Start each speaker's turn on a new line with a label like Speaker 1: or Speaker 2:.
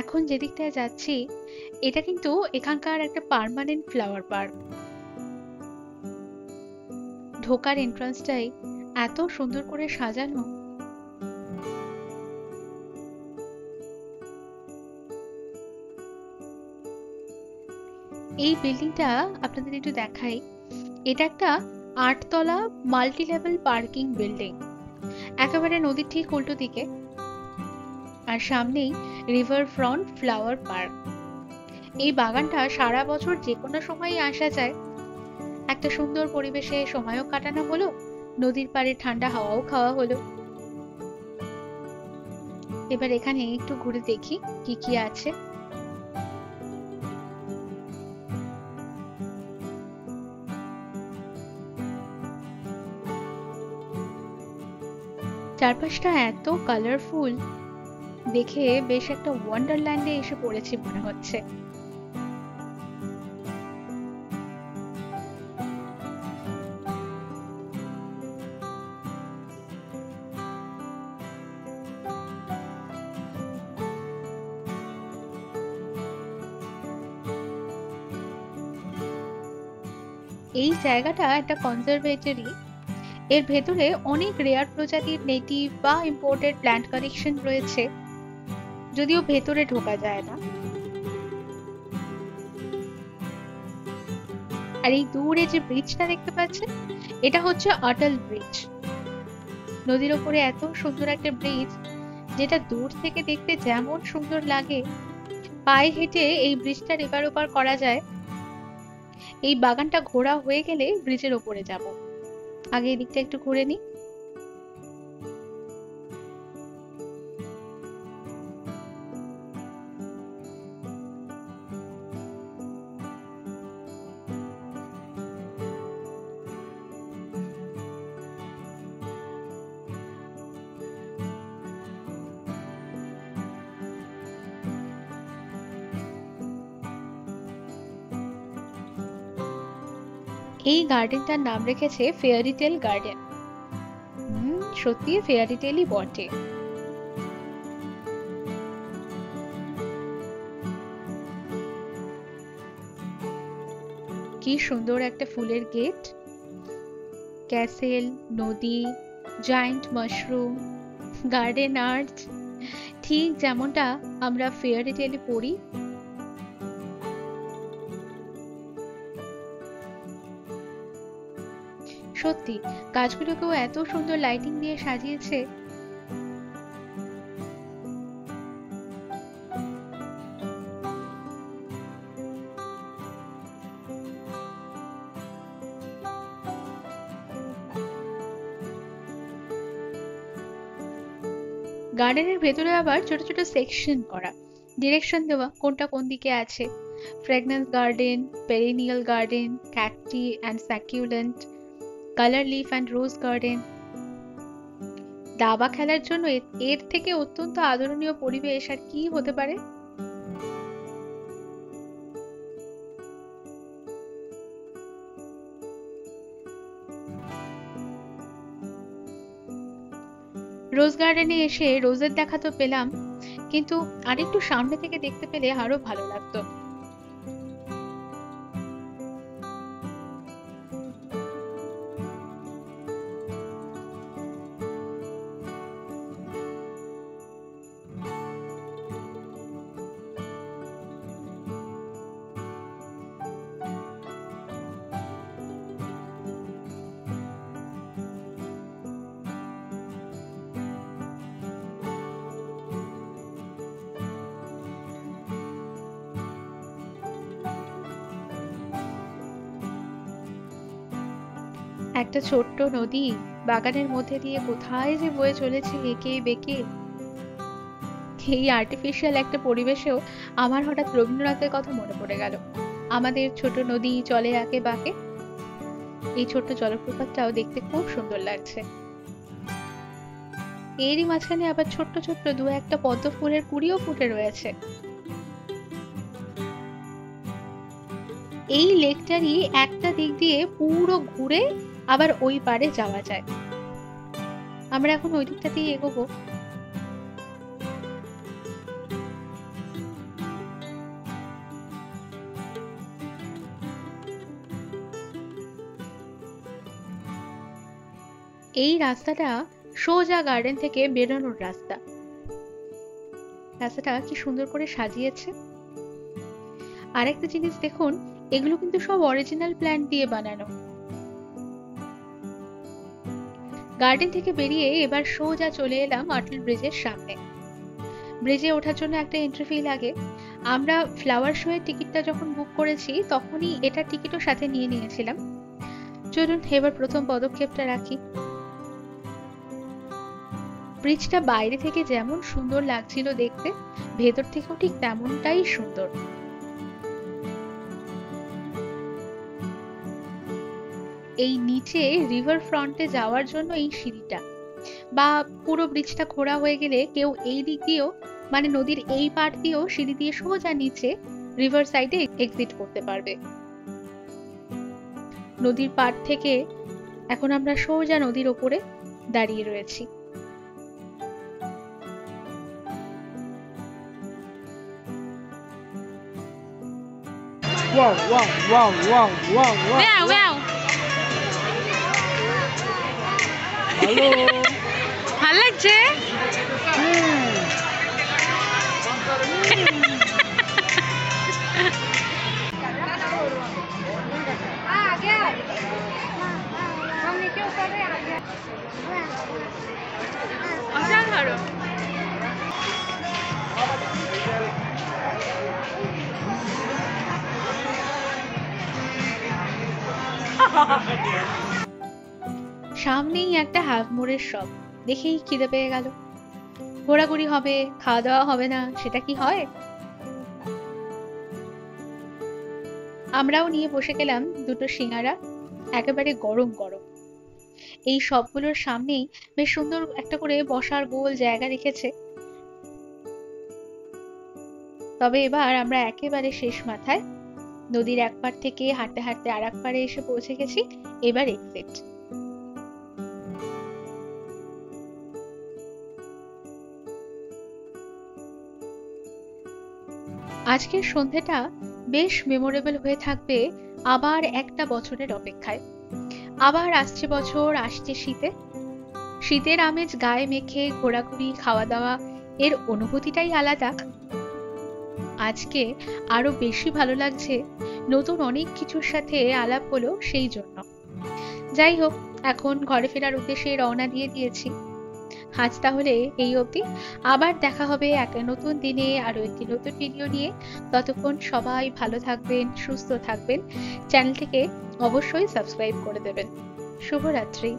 Speaker 1: এখন যেদিকটায় যাচ্ছি এটা কিন্তু এখানকার একটা পার্মানেন্ট ফ্লাওয়ার পার্ক। ঢোকার এন্ট্রান্সটাই এত সুন্দর করে সাজানো। এই বিল্ডিংটা আপনাদের একটু দেখাই। এটা একটা ৮ তলা মাল্টি লেভেল পার্কিং বিল্ডিং, একেবারে নদীর ঠিক উল্টো দিকে, আর সামনেই রিভার ফ্রন্ট ফ্লাওয়ার পার্ক। এই বাগানটা সারা বছর যে কোনো সময়ই আসা যায়। একটা সুন্দর পরিবেশে সময়ও কাটানো হলো, নদীর পাড়ে ঠান্ডা হাওয়াও খাওয়া হলো। এবার এখানে একটু ঘুরে দেখি কি কি আছে। চারপাশটা এত কালারফুল, দেখে বেশ একটা ওয়ান্ডারল্যান্ডে এসে পড়েছি মনে হচ্ছে। এই জায়গাটা একটা কনজারভেটরি। এর ভেতরে অনেক রেয়ার প্রজাতির নেটিভ বা ইম্পোর্টেড প্ল্যান্ট কালেকশন রয়েছে, যদিও ভেতরে ঢোকা যায় না। আর এই দূরে যে ব্রিজটা দেখতে পাচ্ছেন, এটা হচ্ছে অটল ব্রিজ। নদীর ওপরে এত সুন্দর একটা ব্রিজ, যেটা দূর থেকে দেখতে যেমন সুন্দর লাগে, পায়ে হেঁটে এই ব্রিজটার এপার ওপার করা যায়। এই বাগানটা ঘোরা হয়ে গেলে ব্রিজের ওপরে যাব। আগে এই দিকটা একটু ঘুরে নিই। এই গার্ডেনটার নাম রেখেছে ফেয়ারি টেল গার্ডেন। সত্যি ফেয়ারি টেলই বটে। কি সুন্দর একটা ফুলের গেট, ক্যাসেল, নদী, জায়ান্ট মাশরুম, গার্ডেন আর্ট, ঠিক যেমনটা আমরা ফেয়ারি টেলে পড়ি। সত্যি গাছগুলোকেও এত সুন্দর লাইটিং দিয়ে সাজিয়েছে। গার্ডেনের ভেতরে আবার ছোট ছোট সেকশন করা, ডিরেকশন দেওয়া কোনটা কোন দিকে আছে। Fragrance garden, perennial garden, cacti and succulent, colour leaf and rose garden. দাবা খেলার জন্য এর থেকে অত্যন্ত আদরণীয় পরিবেশ আর কি হতে পারে। রোজ গার্ডেনে এসে রোজের দেখা তো পেলাম, কিন্তু আরেকটু সামনে থেকে দেখতে পেলে আরো ভালো লাগতো। একটা ছোট্ট নদী বাগানের মধ্যে দিয়ে কোথায় যে বয়ে চলেছে এঁকে বেঁকে। এই আর্টিফিশিয়াল একটা পরিবেশেও আমার হঠাৎ রবীন্দ্রনাথের কথা মনে পড়ে গেল। আমাদের ছোট নদী চলে আঁকে বাঁকে। এই ছোট্ট জলপ্রপাতটাও দেখতে খুব সুন্দর লাগছে। এরই মাঝখানে আবার ছোট্ট ছোট্ট দু একটা পদ্ম ফুলের কুড়িও ফুটে রয়েছে। এই লেকটারই একটা দিক দিয়ে পুরো ঘুরে আবার ওই পারে যাওয়া যায়। আমরা এখন ওই দিকটা দিয়ে এগোবো। এই রাস্তাটা সোজা গার্ডেন থেকে বেরোনোর রাস্তা। রাস্তাটা কি সুন্দর করে সাজিয়েছে। আরেকটা জিনিস দেখুন, এগুলো কিন্তু সব অরিজিনাল প্ল্যান্ট দিয়ে বানানো। গার্ডেন থেকে বেরিয়ে এবার সোজা চলে এলাম অটল ব্রিজের সামনে। ব্রিজে ওঠার জন্য একটা এন্ট্রি ফি লাগে। আমরা ফ্লাওয়ার শো এর টিকিটটা যখন বুক করেছি তখনই এটার টিকিটও সাথে নিয়ে নিয়েছিলাম। চলুন এবার প্রথম পদক্ষেপটা রাখি। ব্রিজটা বাইরে থেকে যেমন সুন্দর লাগছিল দেখতে, ভেতর থেকেও ঠিক তেমনটাই সুন্দর। এই নিচে রিভার ফ্রন্টে যাওয়ার জন্য এই সিঁড়িটা, বা পুরো ব্রিজটা খোঁড়া হয়ে গেলে কেউ এই দিক দিয়েও, মানে নদীর এই পার দিয়েও সিঁড়ি দিয়ে সোজা নিচে রিভার সাইডে এক্সিট করতে পারবে। নদীর পার থেকে এখন আমরা সোজা নদীর ওপরে দাঁড়িয়ে রয়েছি।
Speaker 2: Wow, wow, wow, wow, wow, wow.
Speaker 1: Wow, wow.
Speaker 2: Hello.
Speaker 1: ভালো লাগছে? অসাধারণ। সামনেই একটা হাফ মোড়ের শপ, দেখেই খিদে পেয়ে গেল। ঘোরাঘুরি হবে, খাওয়া দাওয়া হবে না, সেটা কি হয়? আমরাও নিয়ে বসে গেলাম দুটো সিঙ্গারা, একেবারে গরম গরম। এই সবগুলোর সামনেই বেশ সুন্দর একটা করে বসার গোল জায়গা রেখেছে। তবে এবার আমরা একেবারে শেষ মাথায়, নদীর এক পার থেকে হাঁটতে হাঁটতে আর এক পারে এসে পৌঁছে গেছি। এবার এক্সিট। আজকের সন্ধ্যাটা বেশ মেমোরেবল হয়ে থাকবে আবার একটা বছরের অপেক্ষায়। আবার আসছে বছর, আসছে শীতে। শীতের আমেজ গায়ে মেখে ঘোরাঘুরি, খাওয়া দাওয়া, এর অনুভূতিটাই আলাদা। আজকে আরো বেশি ভালো লাগছে, নতুন অনেক কিছুর সাথে আলাপ হলো সেই জন্য। যাই হোক, এখন ঘরে ফেরার উদ্দেশ্যে রওনা দিয়ে দিয়েছি। আজ তাহলে এই অবধি। আবার দেখা হবে একটা নতুন দিনে আরো একটি নতুন ভিডিও নিয়ে। ততক্ষণ সবাই ভালো থাকবেন, সুস্থ থাকবেন। চ্যানেলটিকে অবশ্যই সাবস্ক্রাইব করে দেবেন। শুভরাত্রি।